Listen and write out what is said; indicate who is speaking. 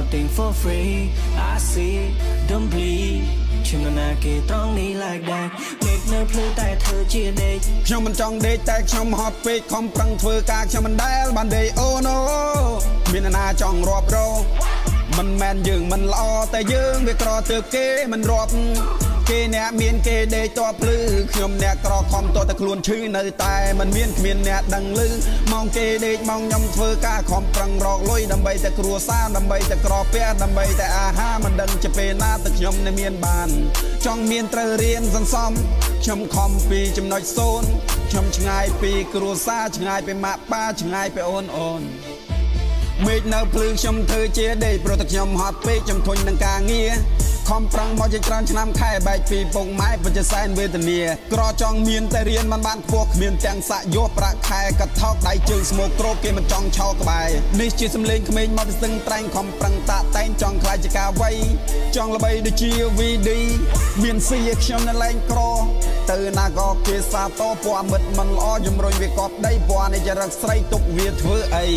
Speaker 1: nothing for free I see don't bleed ខ្ញុំនៅណាគេត្រង់នេះ like that មេឃនៅភ្លឺតែធ្វើជាដេក
Speaker 2: ខ្ញុំមិនចង់ដេកតែខ្ញុំហត់ពេកខំប្រឹងធ្វើការខ្ញុំមិនដែលបានដេកអូណូមានណាចង់រាប់រងមិនមែនយើងមិនល្អតែយើងវាក្រទើបគេមិនរាប់គេអ្នកមានគេដេកតភ្លឺខ្ញុំអ្នកក្រខំតតែខ្លួនឈឺនៅតែមិនមានគ្មានអ្នកដឹងឮម៉ោងគេដេកម៉ោងខ្ញុំធ្វើការខំប្រឹងរកលុយដើម្បីតែគ្រួសារដើម្បីតែក្រពះដើម្បីតែអាហារមិនដឹងជាពេលណាតែខ្ញុំនៅមានបានចង់មានត្រូវរៀនសន្សំខ្ញុំខំពីចំណុចសូន្យខ្ញុំឆ្ងាយពីគ្រួសារឆ្ងាយពីម៉ាក់ប៉ាឆ្ងាយពីអូនមេឃនៅភ្លឺខ្ញុំធ្វើជាដេកព្រោះតែខ្ញុំហត់ពេកខ្ញុំធុញនឹងការងារខំប្រឹងមកជាច្រើនឆ្នាំខែបែកពីពុកម៉ែពិតជាសែនវេទនាក្រចង់មានតែរៀនមិនបានខ្ពស់គ្មានទាំងសាក់យោប្រាក់ខែកថោកដៃជើងស្មោកគ្របគេមិនចង់ឆោក្បែរនេះជាសំឡេងក្មេងមកពីស្ទឹងត្រែងខំប្រឹងតាក់តែងចង់ខ្លាចជាការវ័យចង់ល្បីដូចជា VD មានស៊ីខ្ញុំនៅលែងក្រទៅណាក៏គេសាតពណ៌មិត្តមិនល្អជំរុញវាកប់ដីពណ៌នេះចរិតស្រីទុកវាធ្វើអី